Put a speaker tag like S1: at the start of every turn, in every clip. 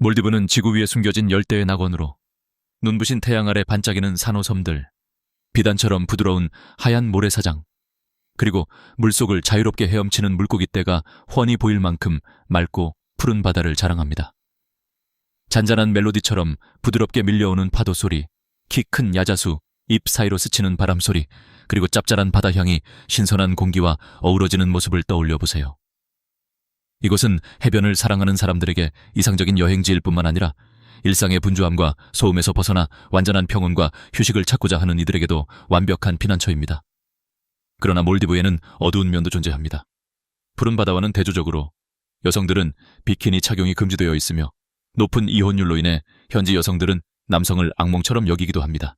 S1: 몰디브는 지구 위에 숨겨진 열대의 낙원으로 눈부신 태양 아래 반짝이는 산호섬들, 비단처럼 부드러운 하얀 모래사장, 그리고 물속을 자유롭게 헤엄치는 물고기떼가 훤히 보일 만큼 맑고 푸른 바다를 자랑합니다. 잔잔한 멜로디처럼 부드럽게 밀려오는 파도 소리, 키 큰 야자수, 잎 사이로 스치는 바람 소리, 그리고 짭짤한 바다향이 신선한 공기와 어우러지는 모습을 떠올려 보세요. 이곳은 해변을 사랑하는 사람들에게 이상적인 여행지일 뿐만 아니라 일상의 분주함과 소음에서 벗어나 완전한 평온과 휴식을 찾고자 하는 이들에게도 완벽한 피난처입니다. 그러나 몰디브에는 어두운 면도 존재합니다. 푸른 바다와는 대조적으로 여성들은 비키니 착용이 금지되어 있으며 높은 이혼율로 인해 현지 여성들은 남성을 악몽처럼 여기기도 합니다.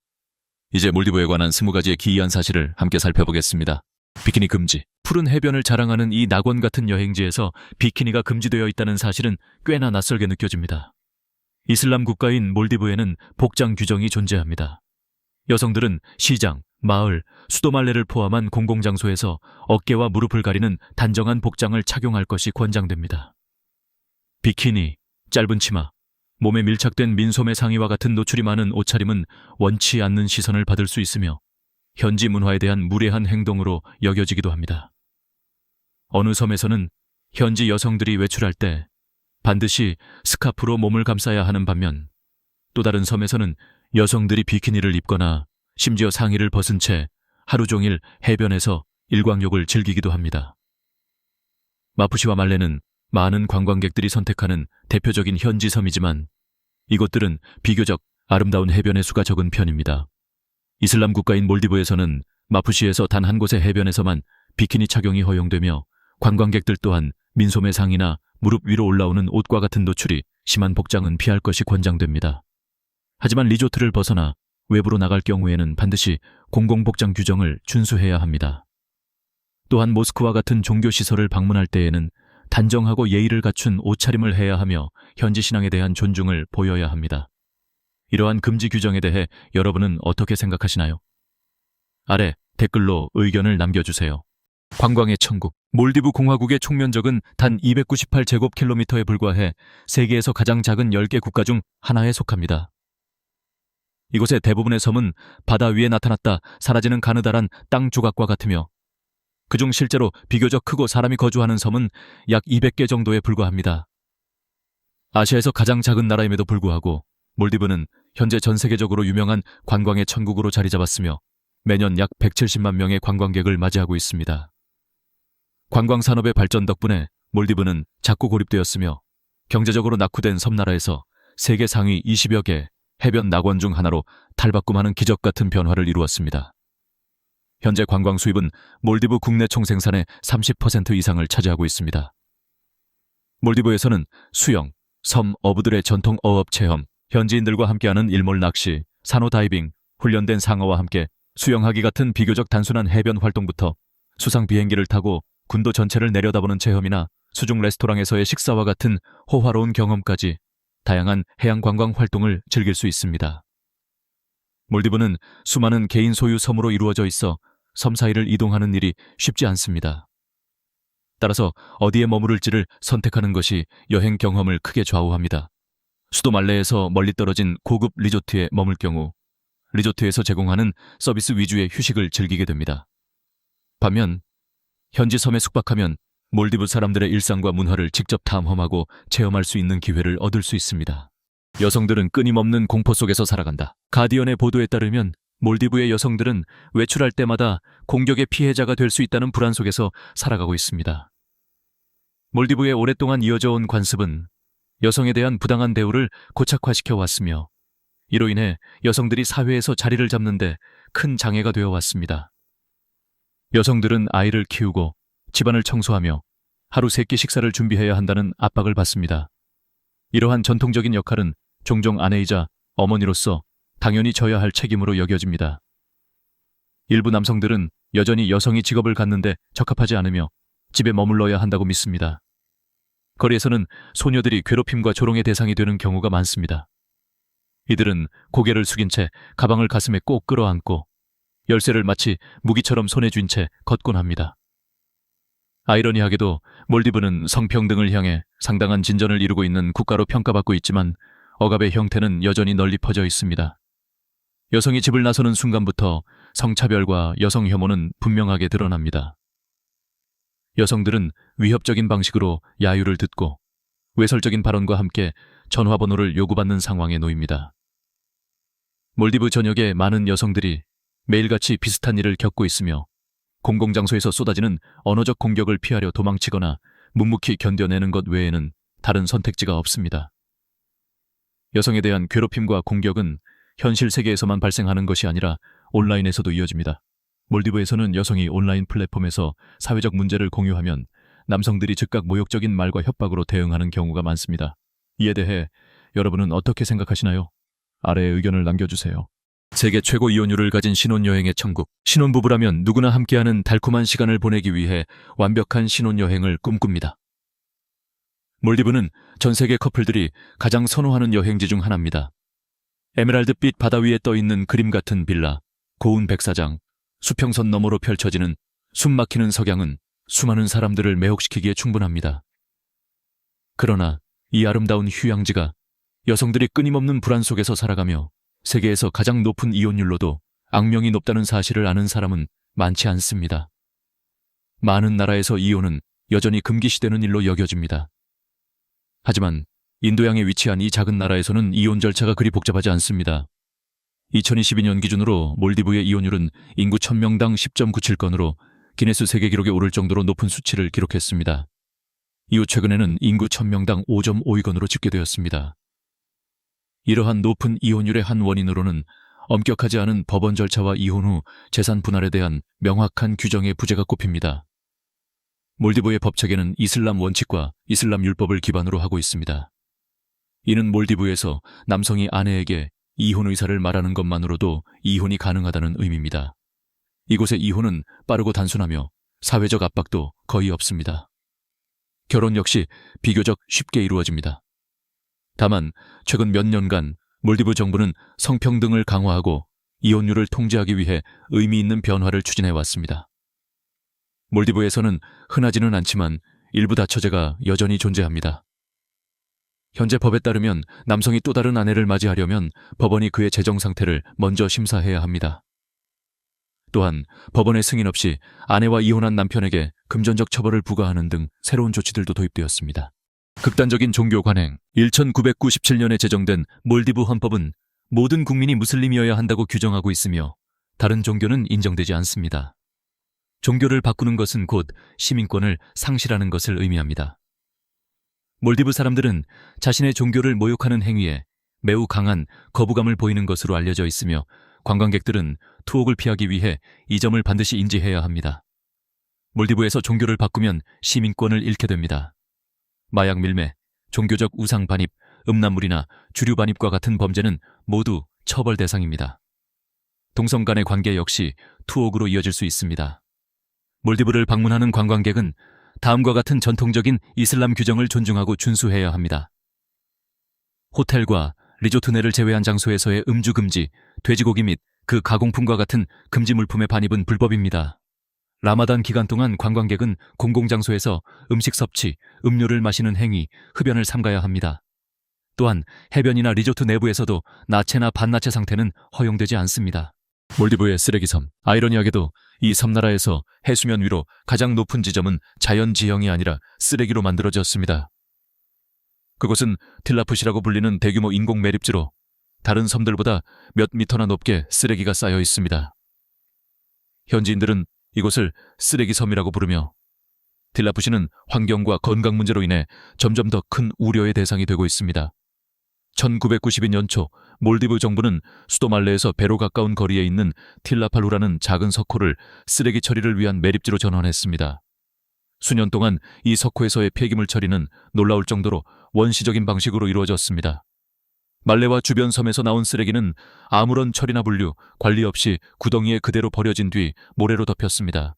S1: 이제 몰디브에 관한 20가지의 기이한 사실을 함께 살펴보겠습니다. 비키니 금지. 푸른 해변을 자랑하는 이 낙원 같은 여행지에서 비키니가 금지되어 있다는 사실은 꽤나 낯설게 느껴집니다. 이슬람 국가인 몰디브에는 복장 규정이 존재합니다. 여성들은 시장, 마을, 수도 말레를 포함한 공공장소에서 어깨와 무릎을 가리는 단정한 복장을 착용할 것이 권장됩니다. 비키니, 짧은 치마, 몸에 밀착된 민소매 상의와 같은 노출이 많은 옷차림은 원치 않는 시선을 받을 수 있으며 현지 문화에 대한 무례한 행동으로 여겨지기도 합니다. 어느 섬에서는 현지 여성들이 외출할 때 반드시 스카프로 몸을 감싸야 하는 반면 또 다른 섬에서는 여성들이 비키니를 입거나 심지어 상의를 벗은 채 하루 종일 해변에서 일광욕을 즐기기도 합니다. 마푸시와 말레는 많은 관광객들이 선택하는 대표적인 현지 섬이지만 이곳들은 비교적 아름다운 해변의 수가 적은 편입니다. 이슬람 국가인 몰디브에서는 마푸시에서 단 한 곳의 해변에서만 비키니 착용이 허용되며 관광객들 또한 민소매 상의나 무릎 위로 올라오는 옷과 같은 노출이 심한 복장은 피할 것이 권장됩니다. 하지만 리조트를 벗어나 외부로 나갈 경우에는 반드시 공공복장 규정을 준수해야 합니다. 또한 모스크와 같은 종교시설을 방문할 때에는 단정하고 예의를 갖춘 옷차림을 해야 하며 현지 신앙에 대한 존중을 보여야 합니다. 이러한 금지 규정에 대해 여러분은 어떻게 생각하시나요? 아래 댓글로 의견을 남겨주세요. 관광의 천국. 몰디브 공화국의 총면적은 단 298제곱킬로미터에 불과해 세계에서 가장 작은 10개 국가 중 하나에 속합니다. 이곳의 대부분의 섬은 바다 위에 나타났다 사라지는 가느다란 땅 조각과 같으며 그중 실제로 비교적 크고 사람이 거주하는 섬은 약 200개 정도에 불과합니다. 아시아에서 가장 작은 나라임에도 불구하고 몰디브는 현재 전 세계적으로 유명한 관광의 천국으로 자리 잡았으며 매년 약 170만 명의 관광객을 맞이하고 있습니다. 관광 산업의 발전 덕분에 몰디브는 작고 고립되었으며 경제적으로 낙후된 섬나라에서 세계 상위 20여 개 해변 낙원 중 하나로 탈바꿈하는 기적 같은 변화를 이루었습니다. 현재 관광 수입은 몰디브 국내 총생산의 30% 이상을 차지하고 있습니다. 몰디브에서는 수영, 섬 어부들의 전통 어업 체험, 현지인들과 함께하는 일몰 낚시, 산호 다이빙, 훈련된 상어와 함께 수영하기 같은 비교적 단순한 해변 활동부터 수상 비행기를 타고 군도 전체를 내려다보는 체험이나 수중 레스토랑에서의 식사와 같은 호화로운 경험까지 다양한 해양 관광 활동을 즐길 수 있습니다. 몰디브는 수많은 개인 소유 섬으로 이루어져 있어 섬 사이를 이동하는 일이 쉽지 않습니다. 따라서 어디에 머무를지를 선택하는 것이 여행 경험을 크게 좌우합니다. 수도 말레에서 멀리 떨어진 고급 리조트에 머물 경우 리조트에서 제공하는 서비스 위주의 휴식을 즐기게 됩니다. 반면 현지 섬에 숙박하면 몰디브 사람들의 일상과 문화를 직접 탐험하고 체험할 수 있는 기회를 얻을 수 있습니다. 여성들은 끊임없는 공포 속에서 살아간다. 가디언의 보도에 따르면 몰디브의 여성들은 외출할 때마다 공격의 피해자가 될 수 있다는 불안 속에서 살아가고 있습니다. 몰디브에 오랫동안 이어져 온 관습은 여성에 대한 부당한 대우를 고착화시켜 왔으며 이로 인해 여성들이 사회에서 자리를 잡는 데 큰 장애가 되어 왔습니다. 여성들은 아이를 키우고 집안을 청소하며 하루 3끼 식사를 준비해야 한다는 압박을 받습니다. 이러한 전통적인 역할은 종종 아내이자 어머니로서 당연히 져야 할 책임으로 여겨집니다. 일부 남성들은 여전히 여성이 직업을 갖는데 적합하지 않으며 집에 머물러야 한다고 믿습니다. 거리에서는 소녀들이 괴롭힘과 조롱의 대상이 되는 경우가 많습니다. 이들은 고개를 숙인 채 가방을 가슴에 꼭 끌어안고 열쇠를 마치 무기처럼 손에 쥔 채 걷곤 합니다. 아이러니하게도 몰디브는 성평등을 향해 상당한 진전을 이루고 있는 국가로 평가받고 있지만 억압의 형태는 여전히 널리 퍼져 있습니다. 여성이 집을 나서는 순간부터 성차별과 여성 혐오는 분명하게 드러납니다. 여성들은 위협적인 방식으로 야유를 듣고 외설적인 발언과 함께 전화번호를 요구받는 상황에 놓입니다. 몰디브 전역의 많은 여성들이 매일같이 비슷한 일을 겪고 있으며 공공장소에서 쏟아지는 언어적 공격을 피하려 도망치거나 묵묵히 견뎌내는 것 외에는 다른 선택지가 없습니다. 여성에 대한 괴롭힘과 공격은 현실 세계에서만 발생하는 것이 아니라 온라인에서도 이어집니다. 몰디브에서는 여성이 온라인 플랫폼에서 사회적 문제를 공유하면 남성들이 즉각 모욕적인 말과 협박으로 대응하는 경우가 많습니다. 이에 대해 여러분은 어떻게 생각하시나요? 아래의 의견을 남겨주세요. 세계 최고 이혼율을 가진 신혼여행의 천국. 신혼부부라면 누구나 함께하는 달콤한 시간을 보내기 위해 완벽한 신혼여행을 꿈꿉니다. 몰디브는 전 세계 커플들이 가장 선호하는 여행지 중 하나입니다. 에메랄드빛 바다 위에 떠있는 그림 같은 빌라, 고운 백사장, 수평선 너머로 펼쳐지는 숨막히는 석양은 수많은 사람들을 매혹시키기에 충분합니다. 그러나 이 아름다운 휴양지가 여성들이 끊임없는 불안 속에서 살아가며 세계에서 가장 높은 이혼율로도 악명이 높다는 사실을 아는 사람은 많지 않습니다. 많은 나라에서 이혼은 여전히 금기시되는 일로 여겨집니다. 하지만 인도양에 위치한 이 작은 나라에서는 이혼 절차가 그리 복잡하지 않습니다. 2022년 기준으로 몰디브의 이혼율은 인구 1000명당 10.97건으로 기네스 세계 기록에 오를 정도로 높은 수치를 기록했습니다. 이후 최근에는 인구 1000명당 5.52건으로 집계되었습니다. 이러한 높은 이혼율의 한 원인으로는 엄격하지 않은 법원 절차와 이혼 후 재산 분할에 대한 명확한 규정의 부재가 꼽힙니다. 몰디브의 법체계는 이슬람 원칙과 이슬람 율법을 기반으로 하고 있습니다. 이는 몰디브에서 남성이 아내에게 이혼 의사를 말하는 것만으로도 이혼이 가능하다는 의미입니다. 이곳의 이혼은 빠르고 단순하며 사회적 압박도 거의 없습니다. 결혼 역시 비교적 쉽게 이루어집니다. 다만 최근 몇 년간 몰디브 정부는 성평등을 강화하고 이혼율을 통제하기 위해 의미 있는 변화를 추진해왔습니다. 몰디브에서는 흔하지는 않지만 일부 다처제가 여전히 존재합니다. 현재 법에 따르면 남성이 또 다른 아내를 맞이하려면 법원이 그의 재정 상태를 먼저 심사해야 합니다. 또한 법원의 승인 없이 아내와 이혼한 남편에게 금전적 처벌을 부과하는 등 새로운 조치들도 도입되었습니다. 극단적인 종교 관행. 1997년에 제정된 몰디브 헌법은 모든 국민이 무슬림이어야 한다고 규정하고 있으며 다른 종교는 인정되지 않습니다. 종교를 바꾸는 것은 곧 시민권을 상실하는 것을 의미합니다. 몰디브 사람들은 자신의 종교를 모욕하는 행위에 매우 강한 거부감을 보이는 것으로 알려져 있으며 관광객들은 투옥을 피하기 위해 이 점을 반드시 인지해야 합니다. 몰디브에서 종교를 바꾸면 시민권을 잃게 됩니다. 마약 밀매, 종교적 우상 반입, 음란물이나 주류 반입과 같은 범죄는 모두 처벌 대상입니다. 동성 간의 관계 역시 투옥으로 이어질 수 있습니다. 몰디브를 방문하는 관광객은 다음과 같은 전통적인 이슬람 규정을 존중하고 준수해야 합니다. 호텔과 리조트 내를 제외한 장소에서의 음주 금지, 돼지고기 및 그 가공품과 같은 금지 물품의 반입은 불법입니다. 라마단 기간 동안 관광객은 공공장소에서 음식 섭취, 음료를 마시는 행위, 흡연을 삼가야 합니다. 또한 해변이나 리조트 내부에서도 나체나 반나체 상태는 허용되지 않습니다. 몰디브의 쓰레기섬. 아이러니하게도 이 섬나라에서 해수면 위로 가장 높은 지점은 자연 지형이 아니라 쓰레기로 만들어졌습니다. 그곳은 틸라풋이라고 불리는 대규모 인공 매립지로 다른 섬들보다 몇 미터나 높게 쓰레기가 쌓여 있습니다. 현지인들은 이곳을 쓰레기섬이라고 부르며 틸라풋이는 환경과 건강 문제로 인해 점점 더 큰 우려의 대상이 되고 있습니다. 1992년 초 몰디브 정부는 수도 말레에서 배로 가까운 거리에 있는 틸라팔루라는 작은 석호를 쓰레기 처리를 위한 매립지로 전환했습니다. 수년 동안 이 석호에서의 폐기물 처리는 놀라울 정도로 원시적인 방식으로 이루어졌습니다. 말레와 주변 섬에서 나온 쓰레기는 아무런 처리나 분류, 관리 없이 구덩이에 그대로 버려진 뒤 모래로 덮였습니다.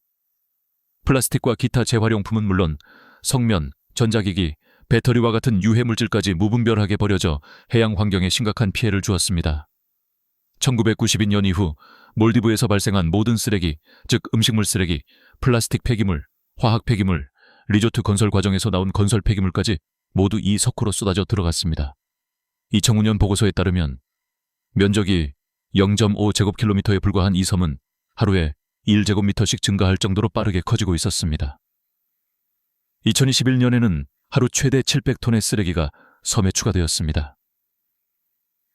S1: 플라스틱과 기타 재활용품은 물론 석면, 전자기기, 배터리와 같은 유해 물질까지 무분별하게 버려져 해양 환경에 심각한 피해를 주었습니다. 1992년 이후 몰디브에서 발생한 모든 쓰레기, 즉 음식물 쓰레기, 플라스틱 폐기물, 화학 폐기물, 리조트 건설 과정에서 나온 건설 폐기물까지 모두 이 석호로 쏟아져 들어갔습니다. 2005년 보고서에 따르면 면적이 0.5제곱킬로미터에 불과한 이 섬은 하루에 1제곱미터씩 증가할 정도로 빠르게 커지고 있었습니다. 2021년에는 하루 최대 700톤의 쓰레기가 섬에 추가되었습니다.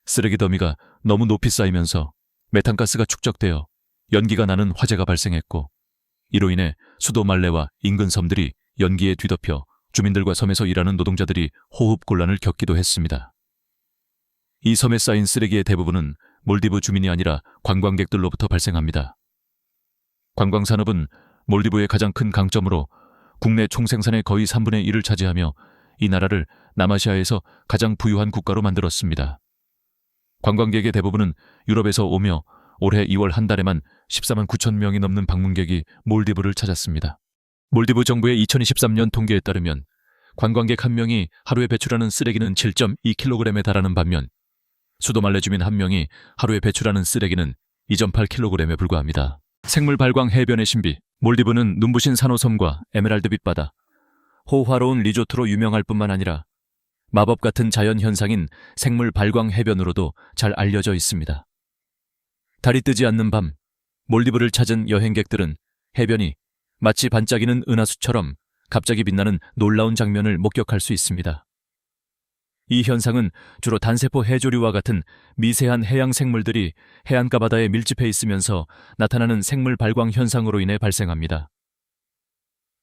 S1: 쓰레기 더미가 너무 높이 쌓이면서 메탄가스가 축적되어 연기가 나는 화재가 발생했고, 이로 인해 수도 말레와 인근 섬들이 연기에 뒤덮여 주민들과 섬에서 일하는 노동자들이 호흡 곤란을 겪기도 했습니다. 이 섬에 쌓인 쓰레기의 대부분은 몰디브 주민이 아니라 관광객들로부터 발생합니다. 관광산업은 몰디브의 가장 큰 강점으로 국내 총생산의 거의 3분의 1을 차지하며 이 나라를 남아시아에서 가장 부유한 국가로 만들었습니다. 관광객의 대부분은 유럽에서 오며 올해 2월 한 달에만 14만 9천 명이 넘는 방문객이 몰디브를 찾았습니다. 몰디브 정부의 2023년 통계에 따르면 관광객 한 명이 하루에 배출하는 쓰레기는 7.2kg에 달하는 반면 수도 말레 주민 한 명이 하루에 배출하는 쓰레기는 2.8kg에 불과합니다. 생물 발광 해변의 신비, 몰디브는 눈부신 산호섬과 에메랄드빛 바다, 호화로운 리조트로 유명할 뿐만 아니라 마법 같은 자연 현상인 생물 발광 해변으로도 잘 알려져 있습니다. 달이 뜨지 않는 밤, 몰디브를 찾은 여행객들은 해변이 마치 반짝이는 은하수처럼 갑자기 빛나는 놀라운 장면을 목격할 수 있습니다. 이 현상은 주로 단세포 해조류와 같은 미세한 해양 생물들이 해안가 바다에 밀집해 있으면서 나타나는 생물 발광 현상으로 인해 발생합니다.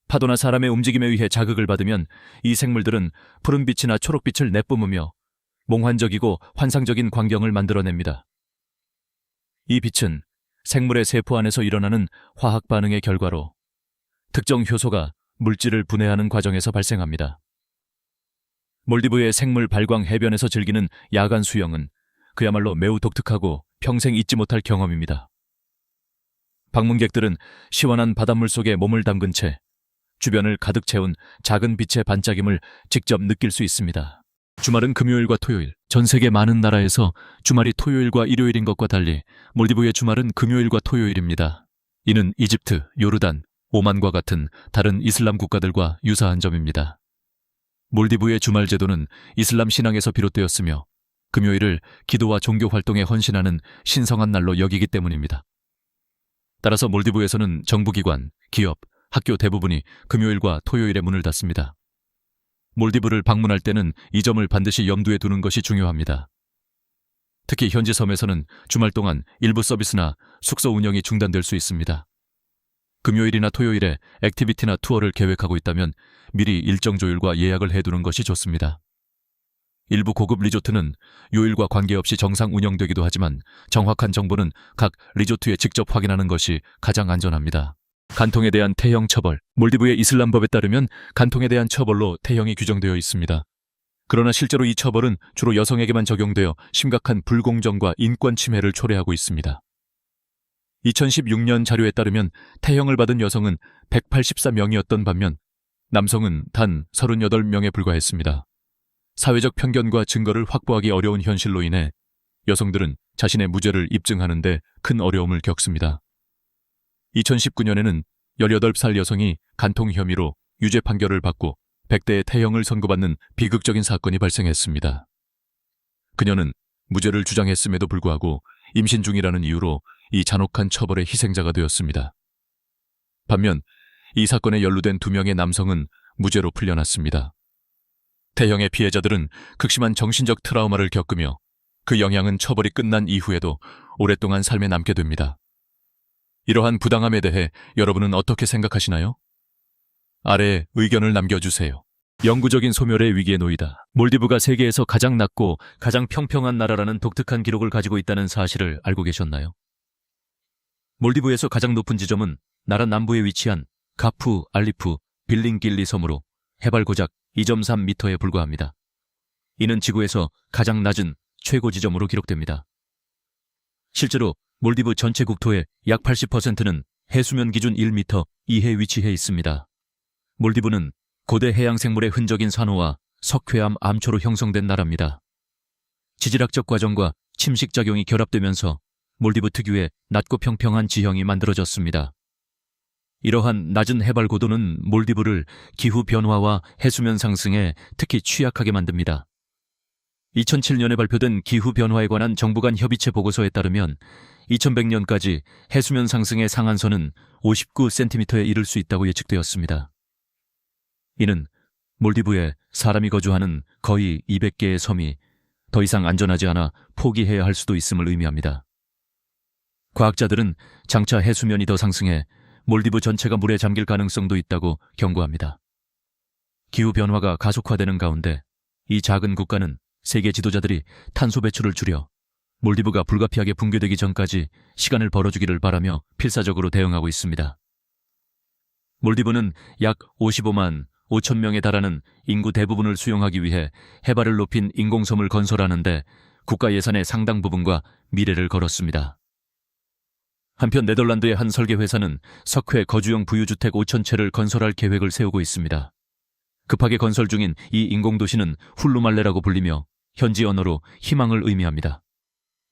S1: 파도나 사람의 움직임에 의해 자극을 받으면 이 생물들은 푸른빛이나 초록빛을 내뿜으며 몽환적이고 환상적인 광경을 만들어냅니다. 이 빛은 생물의 세포 안에서 일어나는 화학 반응의 결과로 특정 효소가 물질을 분해하는 과정에서 발생합니다. 몰디브의 생물 발광 해변에서 즐기는 야간 수영은 그야말로 매우 독특하고 평생 잊지 못할 경험입니다. 방문객들은 시원한 바닷물 속에 몸을 담근 채 주변을 가득 채운 작은 빛의 반짝임을 직접 느낄 수 있습니다. 주말은 금요일과 토요일, 전 세계 많은 나라에서 주말이 토요일과 일요일인 것과 달리 몰디브의 주말은 금요일과 토요일입니다. 이는 이집트, 요르단, 오만과 같은 다른 이슬람 국가들과 유사한 점입니다. 몰디브의 주말 제도는 이슬람 신앙에서 비롯되었으며 금요일을 기도와 종교 활동에 헌신하는 신성한 날로 여기기 때문입니다. 따라서 몰디브에서는 정부기관, 기업, 학교 대부분이 금요일과 토요일에 문을 닫습니다. 몰디브를 방문할 때는 이 점을 반드시 염두에 두는 것이 중요합니다. 특히 현지 섬에서는 주말 동안 일부 서비스나 숙소 운영이 중단될 수 있습니다. 금요일이나 토요일에 액티비티나 투어를 계획하고 있다면 미리 일정 조율과 예약을 해두는 것이 좋습니다. 일부 고급 리조트는 요일과 관계없이 정상 운영되기도 하지만 정확한 정보는 각 리조트에 직접 확인하는 것이 가장 안전합니다. 간통에 대한 태형 처벌, 몰디브의 이슬람법에 따르면 간통에 대한 처벌로 태형이 규정되어 있습니다. 그러나 실제로 이 처벌은 주로 여성에게만 적용되어 심각한 불공정과 인권 침해를 초래하고 있습니다. 2016년 자료에 따르면 태형을 받은 여성은 184명이었던 반면 남성은 단 38명에 불과했습니다. 사회적 편견과 증거를 확보하기 어려운 현실로 인해 여성들은 자신의 무죄를 입증하는 데 큰 어려움을 겪습니다. 2019년에는 18살 여성이 간통 혐의로 유죄 판결을 받고 100대의 태형을 선고받는 비극적인 사건이 발생했습니다. 그녀는 무죄를 주장했음에도 불구하고 임신 중이라는 이유로 이 잔혹한 처벌의 희생자가 되었습니다. 반면 이 사건에 연루된 2명의 남성은 무죄로 풀려났습니다. 태형의 피해자들은 극심한 정신적 트라우마를 겪으며 그 영향은 처벌이 끝난 이후에도 오랫동안 삶에 남게 됩니다. 이러한 부당함에 대해 여러분은 어떻게 생각하시나요? 아래에 의견을 남겨주세요. 영구적인 소멸의 위기에 놓이다. 몰디브가 세계에서 가장 낮고 가장 평평한 나라라는 독특한 기록을 가지고 있다는 사실을 알고 계셨나요? 몰디브에서 가장 높은 지점은 나라 남부에 위치한 가프 알리프 빌링길리 섬으로 해발 고작 2.3m에 불과합니다. 이는 지구에서 가장 낮은 최고 지점으로 기록됩니다. 실제로 몰디브 전체 국토의 약 80%는 해수면 기준 1m 이해 위치해 있습니다. 몰디브는 고대 해양 생물의 흔적인 산호와 석회암 암초로 형성된 나라입니다. 지질학적 과정과 침식작용이 결합되면서 몰디브 특유의 낮고 평평한 지형이 만들어졌습니다. 이러한 낮은 해발 고도는 몰디브를 기후 변화와 해수면 상승에 특히 취약하게 만듭니다. 2007년에 발표된 기후 변화에 관한 정부 간 협의체 보고서에 따르면 2100년까지 해수면 상승의 상한선은 59cm에 이를 수 있다고 예측되었습니다. 이는 몰디브에 사람이 거주하는 거의 200개의 섬이 더 이상 안전하지 않아 포기해야 할 수도 있음을 의미합니다. 과학자들은 장차 해수면이 더 상승해 몰디브 전체가 물에 잠길 가능성도 있다고 경고합니다. 기후변화가 가속화되는 가운데 이 작은 국가는 세계 지도자들이 탄소 배출을 줄여 몰디브가 불가피하게 붕괴되기 전까지 시간을 벌어주기를 바라며 필사적으로 대응하고 있습니다. 몰디브는 약 55만 5천 명에 달하는 인구 대부분을 수용하기 위해 해발을 높인 인공섬을 건설하는데 국가 예산의 상당 부분과 미래를 걸었습니다. 한편 네덜란드의 한 설계회사는 석회 거주용 부유주택 5,000채를 건설할 계획을 세우고 있습니다. 급하게 건설 중인 이 인공도시는 훌루말레라고 불리며 현지 언어로 희망을 의미합니다.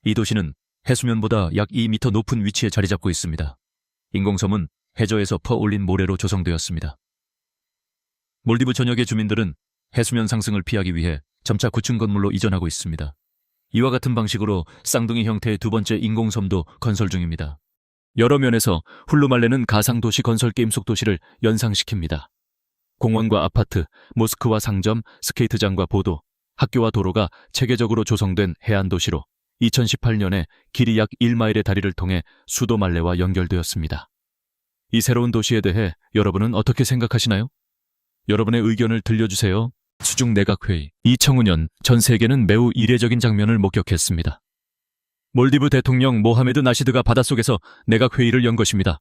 S1: 이 도시는 해수면보다 약 2m 높은 위치에 자리 잡고 있습니다. 인공섬은 해저에서 퍼올린 모래로 조성되었습니다. 몰디브 전역의 주민들은 해수면 상승을 피하기 위해 점차 구층 건물로 이전하고 있습니다. 이와 같은 방식으로 쌍둥이 형태의 두 번째 인공섬도 건설 중입니다. 여러 면에서 훌루말레는 가상도시 건설 게임 속 도시를 연상시킵니다. 공원과 아파트, 모스크와 상점, 스케이트장과 보도, 학교와 도로가 체계적으로 조성된 해안도시로 2018년에 길이 약 1마일의 다리를 통해 수도 말레와 연결되었습니다. 이 새로운 도시에 대해 여러분은 어떻게 생각하시나요? 여러분의 의견을 들려주세요. 수중 내각회의. 2005년 전 세계는 매우 이례적인 장면을 목격했습니다. 몰디브 대통령 모하메드 나시드가 바닷속에서 내각회의를 연 것입니다.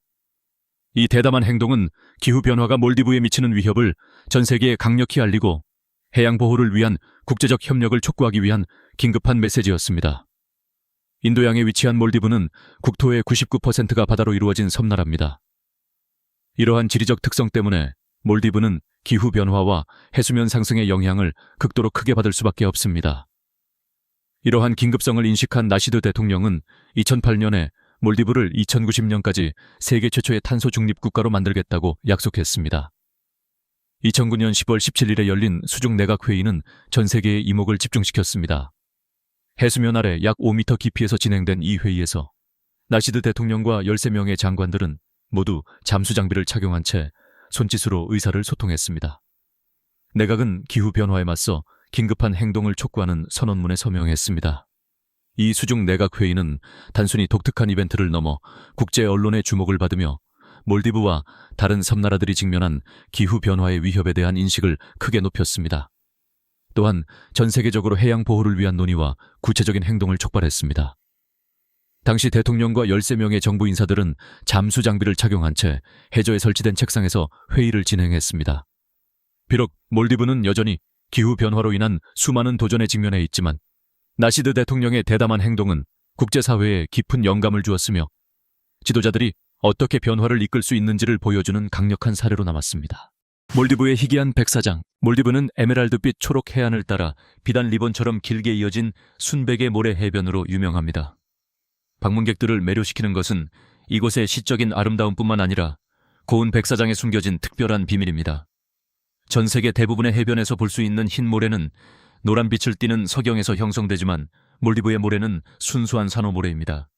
S1: 이 대담한 행동은 기후변화가 몰디브에 미치는 위협을 전 세계에 강력히 알리고 해양 보호를 위한 국제적 협력을 촉구하기 위한 긴급한 메시지였습니다. 인도양에 위치한 몰디브는 국토의 99%가 바다로 이루어진 섬나라입니다. 이러한 지리적 특성 때문에 몰디브는 기후변화와 해수면 상승의 영향을 극도로 크게 받을 수밖에 없습니다. 이러한 긴급성을 인식한 나시드 대통령은 2008년에 몰디브를 2090년까지 세계 최초의 탄소 중립 국가로 만들겠다고 약속했습니다. 2009년 10월 17일에 열린 수중 내각회의는 전 세계의 이목을 집중시켰습니다. 해수면 아래 약 5m 깊이에서 진행된 이 회의에서 나시드 대통령과 13명의 장관들은 모두 잠수 장비를 착용한 채 손짓으로 의사를 소통했습니다. 내각은 기후변화에 맞서 긴급한 행동을 촉구하는 선언문에 서명했습니다. 이 수중 내각회의는 단순히 독특한 이벤트를 넘어 국제 언론의 주목을 받으며 몰디브와 다른 섬나라들이 직면한 기후변화의 위협에 대한 인식을 크게 높였습니다. 또한 전 세계적으로 해양 보호를 위한 논의와 구체적인 행동을 촉발했습니다. 당시 대통령과 13명의 정부 인사들은 잠수 장비를 착용한 채 해저에 설치된 책상에서 회의를 진행했습니다. 비록 몰디브는 여전히 기후변화로 인한 수많은 도전에 직면해 있지만 나시드 대통령의 대담한 행동은 국제사회에 깊은 영감을 주었으며 지도자들이 어떻게 변화를 이끌 수 있는지를 보여주는 강력한 사례로 남았습니다. 몰디브의 희귀한 백사장. 몰디브는 에메랄드빛 초록 해안을 따라 비단 리본처럼 길게 이어진 순백의 모래 해변으로 유명합니다. 방문객들을 매료시키는 것은 이곳의 시적인 아름다움뿐만 아니라 고운 백사장에 숨겨진 특별한 비밀입니다. 전 세계 대부분의 해변에서 볼 수 있는 흰 모래는 노란 빛을 띠는 석영에서 형성되지만 몰디브의 모래는 순수한 산호모래입니다.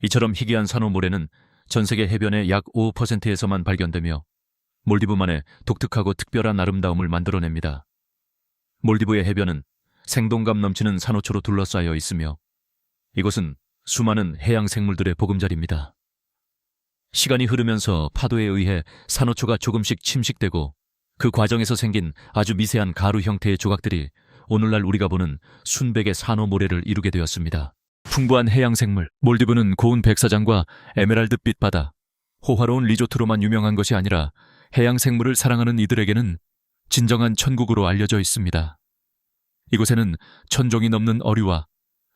S1: 이처럼 희귀한 산호모래는 전 세계 해변의 약 5%에서만 발견되며 몰디브만의 독특하고 특별한 아름다움을 만들어냅니다. 몰디브의 해변은 생동감 넘치는 산호초로 둘러싸여 있으며 이곳은 수많은 해양 생물들의 보금자리입니다. 시간이 흐르면서 파도에 의해 산호초가 조금씩 침식되고 그 과정에서 생긴 아주 미세한 가루 형태의 조각들이 오늘날 우리가 보는 순백의 산호모래를 이루게 되었습니다. 풍부한 해양 생물. 몰디브는 고운 백사장과 에메랄드빛 바다, 호화로운 리조트로만 유명한 것이 아니라 해양 생물을 사랑하는 이들에게는 진정한 천국으로 알려져 있습니다. 이곳에는 1000종이 넘는 어류와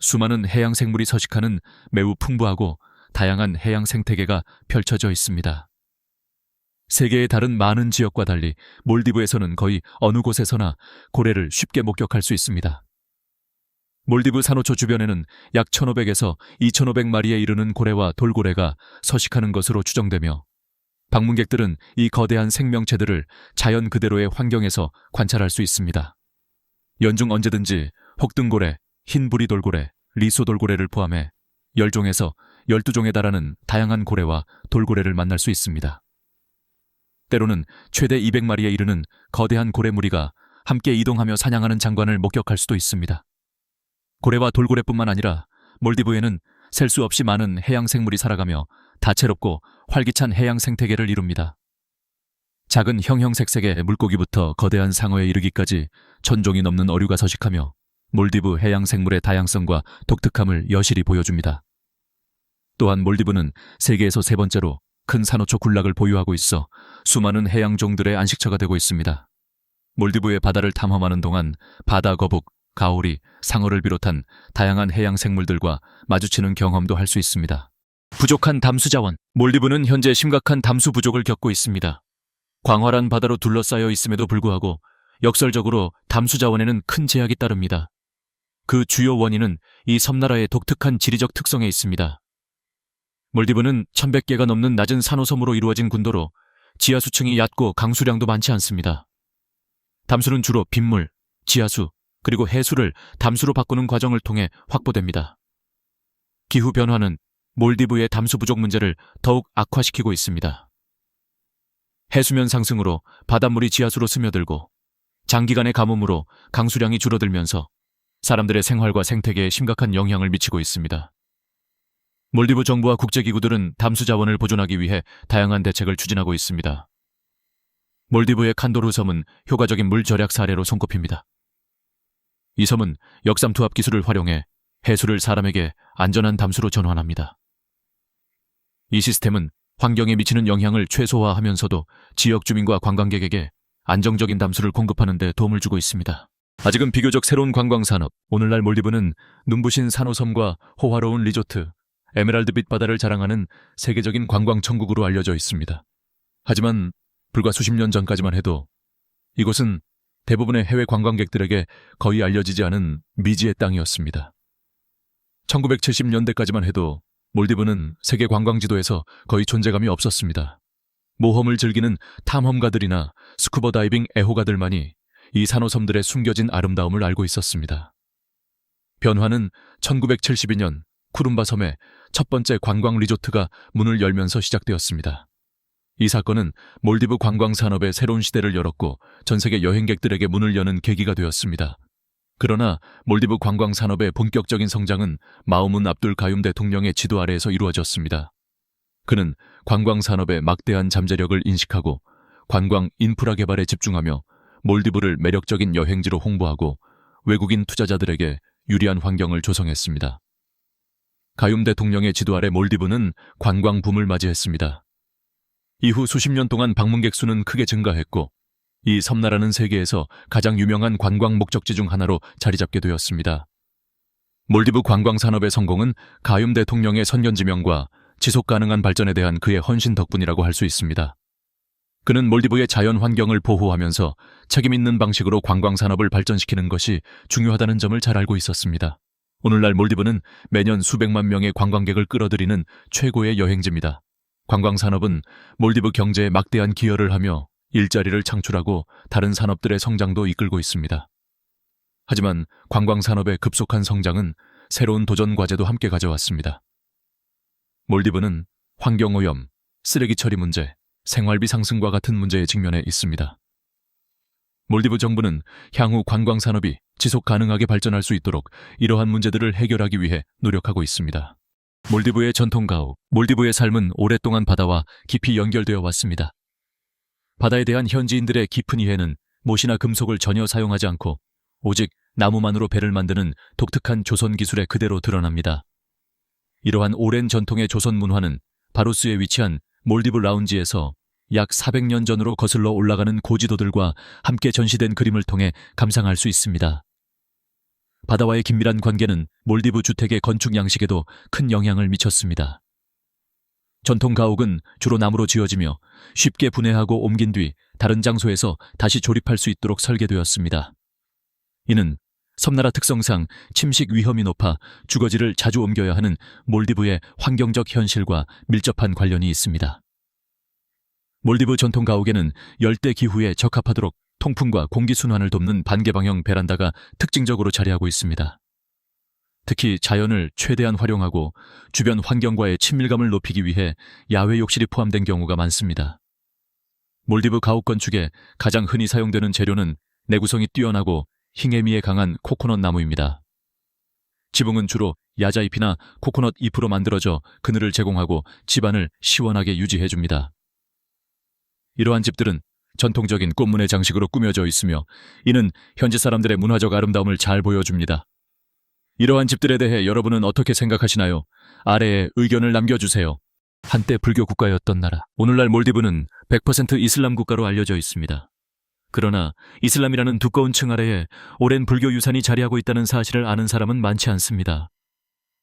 S1: 수많은 해양 생물이 서식하는 매우 풍부하고 다양한 해양 생태계가 펼쳐져 있습니다. 세계의 다른 많은 지역과 달리 몰디브에서는 거의 어느 곳에서나 고래를 쉽게 목격할 수 있습니다. 몰디브 산호초 주변에는 약 1500에서 2500마리에 이르는 고래와 돌고래가 서식하는 것으로 추정되며 방문객들은 이 거대한 생명체들을 자연 그대로의 환경에서 관찰할 수 있습니다. 연중 언제든지 혹등고래, 흰부리돌고래, 리소돌고래를 포함해 10종에서 12종에 달하는 다양한 고래와 돌고래를 만날 수 있습니다. 때로는 최대 200마리에 이르는 거대한 고래 무리가 함께 이동하며 사냥하는 장관을 목격할 수도 있습니다. 고래와 돌고래뿐만 아니라 몰디브에는 셀 수 없이 많은 해양 생물이 살아가며 다채롭고 활기찬 해양 생태계를 이룹니다. 작은 형형색색의 물고기부터 거대한 상어에 이르기까지 1000종이 넘는 어류가 서식하며 몰디브 해양 생물의 다양성과 독특함을 여실히 보여줍니다. 또한 몰디브는 세계에서 세 번째로 큰 산호초 군락을 보유하고 있어 수많은 해양종들의 안식처가 되고 있습니다. 몰디브의 바다를 탐험하는 동안 바다 거북, 가오리, 상어를 비롯한 다양한 해양 생물들과 마주치는 경험도 할 수 있습니다. 부족한 담수 자원. 몰디브는 현재 심각한 담수 부족을 겪고 있습니다. 광활한 바다로 둘러싸여 있음에도 불구하고 역설적으로 담수 자원에는 큰 제약이 따릅니다. 그 주요 원인은 이 섬나라의 독특한 지리적 특성에 있습니다. 몰디브는 1100개가 넘는 낮은 산호섬으로 이루어진 군도로 지하수층이 얕고 강수량도 많지 않습니다. 담수는 주로 빗물, 지하수, 그리고 해수를 담수로 바꾸는 과정을 통해 확보됩니다. 기후 변화는 몰디브의 담수 부족 문제를 더욱 악화시키고 있습니다. 해수면 상승으로 바닷물이 지하수로 스며들고 장기간의 가뭄으로 강수량이 줄어들면서 사람들의 생활과 생태계에 심각한 영향을 미치고 있습니다. 몰디브 정부와 국제기구들은 담수 자원을 보존하기 위해 다양한 대책을 추진하고 있습니다. 몰디브의 칸도르 섬은 효과적인 물 절약 사례로 손꼽힙니다. 이 섬은 역삼 투합 기술을 활용해 해수를 사람에게 안전한 담수로 전환합니다. 이 시스템은 환경에 미치는 영향을 최소화하면서도 지역 주민과 관광객에게 안정적인 담수를 공급하는 데 도움을 주고 있습니다. 아직은 비교적 새로운 관광산업, 오늘날 몰디브는 눈부신 산호섬과 호화로운 리조트, 에메랄드빛 바다를 자랑하는 세계적인 관광 천국으로 알려져 있습니다. 하지만 불과 수십 년 전까지만 해도 이곳은 대부분의 해외 관광객들에게 거의 알려지지 않은 미지의 땅이었습니다. 1970년대까지만 해도 몰디브는 세계 관광지도에서 거의 존재감이 없었습니다. 모험을 즐기는 탐험가들이나 스쿠버 다이빙 애호가들만이 이 산호섬들의 숨겨진 아름다움을 알고 있었습니다. 변화는 1972년 쿠룸바 섬에 첫 번째 관광 리조트가 문을 열면서 시작되었습니다. 이 사건은 몰디브 관광 산업의 새로운 시대를 열었고 전 세계 여행객들에게 문을 여는 계기가 되었습니다. 그러나 몰디브 관광 산업의 본격적인 성장은 마우문 압둘 가욤 대통령의 지도 아래에서 이루어졌습니다. 그는 관광 산업의 막대한 잠재력을 인식하고 관광 인프라 개발에 집중하며 몰디브를 매력적인 여행지로 홍보하고 외국인 투자자들에게 유리한 환경을 조성했습니다. 가욤 대통령의 지도 아래 몰디브는 관광 붐을 맞이했습니다. 이후 수십 년 동안 방문객 수는 크게 증가했고 이 섬나라는 세계에서 가장 유명한 관광 목적지 중 하나로 자리 잡게 되었습니다. 몰디브 관광 산업의 성공은 가욤 대통령의 선견지명과 지속 가능한 발전에 대한 그의 헌신 덕분이라고 할 수 있습니다. 그는 몰디브의 자연 환경을 보호하면서 책임 있는 방식으로 관광 산업을 발전시키는 것이 중요하다는 점을 잘 알고 있었습니다. 오늘날 몰디브는 매년 수백만 명의 관광객을 끌어들이는 최고의 여행지입니다. 관광 산업은 몰디브 경제에 막대한 기여를 하며 일자리를 창출하고 다른 산업들의 성장도 이끌고 있습니다. 하지만 관광 산업의 급속한 성장은 새로운 도전 과제도 함께 가져왔습니다. 몰디브는 환경오염, 쓰레기 처리 문제, 생활비 상승과 같은 문제에 직면해 있습니다. 몰디브 정부는 향후 관광 산업이 지속 가능하게 발전할 수 있도록 이러한 문제들을 해결하기 위해 노력하고 있습니다. 몰디브의 전통 가옥, 몰디브의 삶은 오랫동안 바다와 깊이 연결되어 왔습니다. 바다에 대한 현지인들의 깊은 이해는 못이나 금속을 전혀 사용하지 않고 오직 나무만으로 배를 만드는 독특한 조선 기술에 그대로 드러납니다. 이러한 오랜 전통의 조선 문화는 바루스에 위치한 몰디브 라운지에서 약 400년 전으로 거슬러 올라가는 고지도들과 함께 전시된 그림을 통해 감상할 수 있습니다. 바다와의 긴밀한 관계는 몰디브 주택의 건축 양식에도 큰 영향을 미쳤습니다. 전통 가옥은 주로 나무로 지어지며 쉽게 분해하고 옮긴 뒤 다른 장소에서 다시 조립할 수 있도록 설계되었습니다. 이는 섬나라 특성상 침식 위험이 높아 주거지를 자주 옮겨야 하는 몰디브의 환경적 현실과 밀접한 관련이 있습니다. 몰디브 전통 가옥에는 열대 기후에 적합하도록 통풍과 공기 순환을 돕는 반개방형 베란다가 특징적으로 자리하고 있습니다. 특히 자연을 최대한 활용하고 주변 환경과의 친밀감을 높이기 위해 야외 욕실이 포함된 경우가 많습니다. 몰디브 가옥 건축에 가장 흔히 사용되는 재료는 내구성이 뛰어나고 흰해미에 강한 코코넛 나무입니다. 지붕은 주로 야자잎이나 코코넛 잎으로 만들어져 그늘을 제공하고 집안을 시원하게 유지해줍니다. 이러한 집들은 전통적인 꽃무늬 장식으로 꾸며져 있으며 이는 현지 사람들의 문화적 아름다움을 잘 보여줍니다. 이러한 집들에 대해 여러분은 어떻게 생각하시나요? 아래에 의견을 남겨주세요. 한때 불교 국가였던 나라. 오늘날 몰디브는 100% 이슬람 국가로 알려져 있습니다. 그러나 이슬람이라는 두꺼운 층 아래에 오랜 불교 유산이 자리하고 있다는 사실을 아는 사람은 많지 않습니다.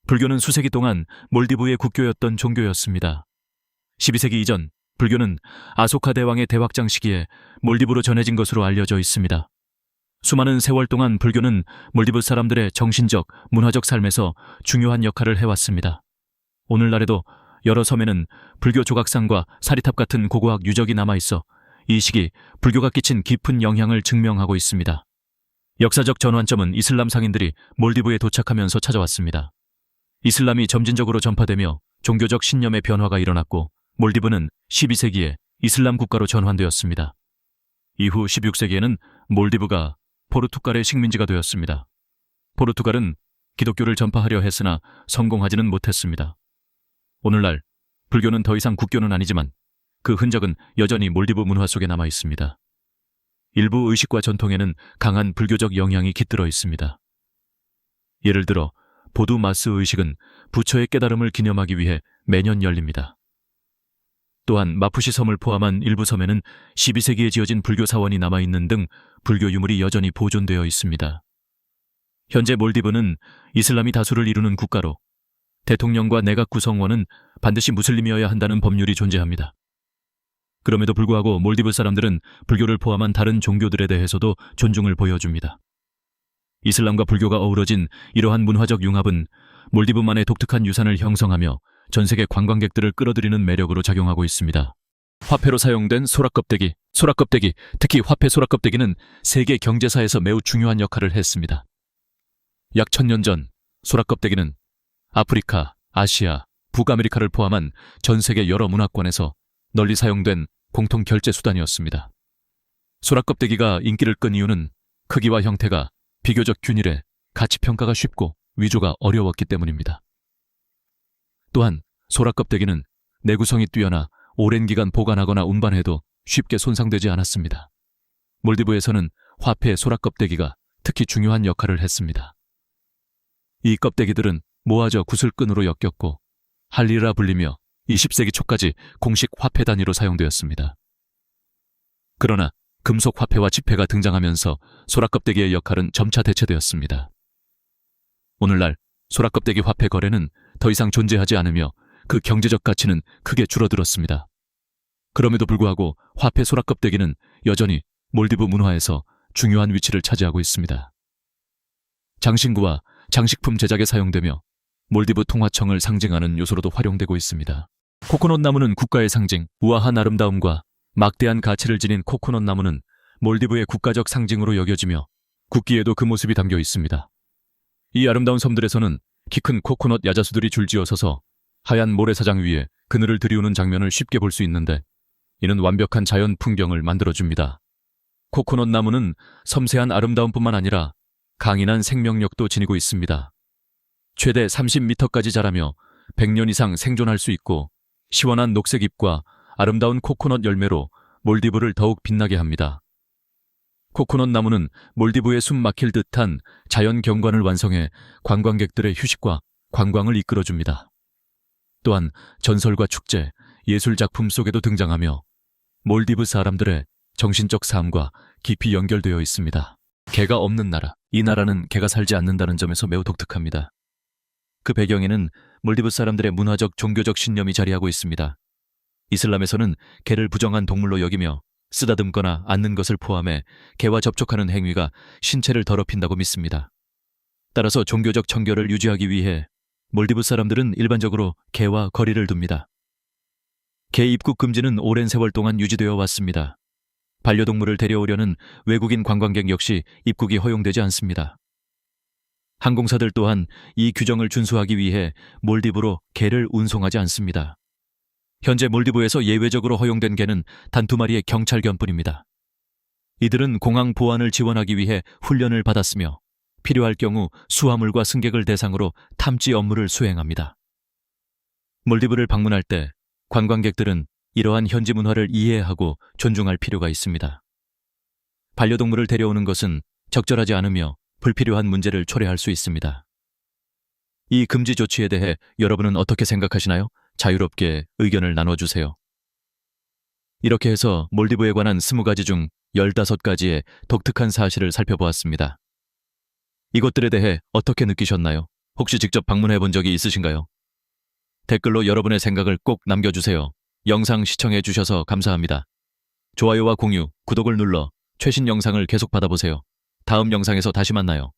S1: 불교는 수세기 동안 몰디브의 국교였던 종교였습니다. 12세기 이전 불교는 아소카 대왕의 대확장 시기에 몰디브로 전해진 것으로 알려져 있습니다. 수많은 세월 동안 불교는 몰디브 사람들의 정신적, 문화적 삶에서 중요한 역할을 해왔습니다. 오늘날에도 여러 섬에는 불교 조각상과 사리탑 같은 고고학 유적이 남아있어 이 시기 불교가 끼친 깊은 영향을 증명하고 있습니다. 역사적 전환점은 이슬람 상인들이 몰디브에 도착하면서 찾아왔습니다. 이슬람이 점진적으로 전파되며 종교적 신념의 변화가 일어났고 몰디브는 12세기에 이슬람 국가로 전환되었습니다. 이후 16세기에는 몰디브가 포르투갈의 식민지가 되었습니다. 포르투갈은 기독교를 전파하려 했으나 성공하지는 못했습니다. 오늘날 불교는 더 이상 국교는 아니지만 그 흔적은 여전히 몰디브 문화 속에 남아 있습니다. 일부 의식과 전통에는 강한 불교적 영향이 깃들어 있습니다. 예를 들어 보두 마스 의식은 부처의 깨달음을 기념하기 위해 매년 열립니다. 또한 마푸시 섬을 포함한 일부 섬에는 12세기에 지어진 불교 사원이 남아있는 등 불교 유물이 여전히 보존되어 있습니다. 현재 몰디브는 이슬람이 다수를 이루는 국가로 대통령과 내각 구성원은 반드시 무슬림이어야 한다는 법률이 존재합니다. 그럼에도 불구하고 몰디브 사람들은 불교를 포함한 다른 종교들에 대해서도 존중을 보여줍니다. 이슬람과 불교가 어우러진 이러한 문화적 융합은 몰디브만의 독특한 유산을 형성하며 전세계 관광객들을 끌어들이는 매력으로 작용하고 있습니다. 화폐로 사용된 소라껍데기, 특히 화폐 소라껍데기는 세계 경제사에서 매우 중요한 역할을 했습니다. 약 1000년 전 소라껍데기는 아프리카, 아시아, 북아메리카를 포함한 전 세계 여러 문화권에서 널리 사용된 공통 결제 수단이었습니다. 소라껍데기가 인기를 끈 이유는 크기와 형태가 비교적 균일해 가치 평가가 쉽고 위조가 어려웠기 때문입니다. 또한 소라껍데기는 내구성이 뛰어나 오랜 기간 보관하거나 운반해도 쉽게 손상되지 않았습니다. 몰디브에서는 화폐 소라껍데기가 특히 중요한 역할을 했습니다. 이 껍데기들은 모아져 구슬끈으로 엮였고 할리라 불리며 20세기 초까지 공식 화폐 단위로 사용되었습니다. 그러나 금속 화폐와 지폐가 등장하면서 소라껍데기의 역할은 점차 대체되었습니다. 오늘날 소라껍데기 화폐 거래는 더 이상 존재하지 않으며 그 경제적 가치는 크게 줄어들었습니다. 그럼에도 불구하고 화폐 소라껍데기는 여전히 몰디브 문화에서 중요한 위치를 차지하고 있습니다. 장신구와 장식품 제작에 사용되며 몰디브 통화청을 상징하는 요소로도 활용되고 있습니다. 코코넛 나무는 국가의 상징, 우아한 아름다움과 막대한 가치를 지닌 코코넛 나무는 몰디브의 국가적 상징으로 여겨지며 국기에도 그 모습이 담겨 있습니다. 이 아름다운 섬들에서는 키 큰 코코넛 야자수들이 줄지어 서서 하얀 모래사장 위에 그늘을 들이우는 장면을 쉽게 볼 수 있는데 이는 완벽한 자연 풍경을 만들어줍니다. 코코넛 나무는 섬세한 아름다움뿐만 아니라 강인한 생명력도 지니고 있습니다. 최대 30m까지 자라며 100년 이상 생존할 수 있고 시원한 녹색 잎과 아름다운 코코넛 열매로 몰디브를 더욱 빛나게 합니다. 코코넛 나무는 몰디브에 숨 막힐 듯한 자연 경관을 완성해 관광객들의 휴식과 관광을 이끌어줍니다. 또한 전설과 축제, 예술 작품 속에도 등장하며 몰디브 사람들의 정신적 삶과 깊이 연결되어 있습니다. 개가 없는 나라. 이 나라는 개가 살지 않는다는 점에서 매우 독특합니다. 그 배경에는 몰디브 사람들의 문화적 종교적 신념이 자리하고 있습니다. 이슬람에서는 개를 부정한 동물로 여기며 쓰다듬거나 앉는 것을 포함해 개와 접촉하는 행위가 신체를 더럽힌다고 믿습니다. 따라서 종교적 청결을 유지하기 위해 몰디브 사람들은 일반적으로 개와 거리를 둡니다. 개 입국 금지는 오랜 세월 동안 유지되어 왔습니다. 반려동물을 데려오려는 외국인 관광객 역시 입국이 허용되지 않습니다. 항공사들 또한 이 규정을 준수하기 위해 몰디브로 개를 운송하지 않습니다. 현재 몰디브에서 예외적으로 허용된 개는 단 2마리의 경찰견뿐입니다. 이들은 공항 보안을 지원하기 위해 훈련을 받았으며 필요할 경우 수화물과 승객을 대상으로 탐지 업무를 수행합니다. 몰디브를 방문할 때 관광객들은 이러한 현지 문화를 이해하고 존중할 필요가 있습니다. 반려동물을 데려오는 것은 적절하지 않으며 불필요한 문제를 초래할 수 있습니다. 이 금지 조치에 대해 여러분은 어떻게 생각하시나요? 자유롭게 의견을 나눠주세요. 이렇게 해서 몰디브에 관한 20가지 중 15가지의 독특한 사실을 살펴보았습니다. 이것들에 대해 어떻게 느끼셨나요? 혹시 직접 방문해 본 적이 있으신가요? 댓글로 여러분의 생각을 꼭 남겨주세요. 영상 시청해 주셔서 감사합니다. 좋아요와 공유, 구독을 눌러 최신 영상을 계속 받아보세요. 다음 영상에서 다시 만나요.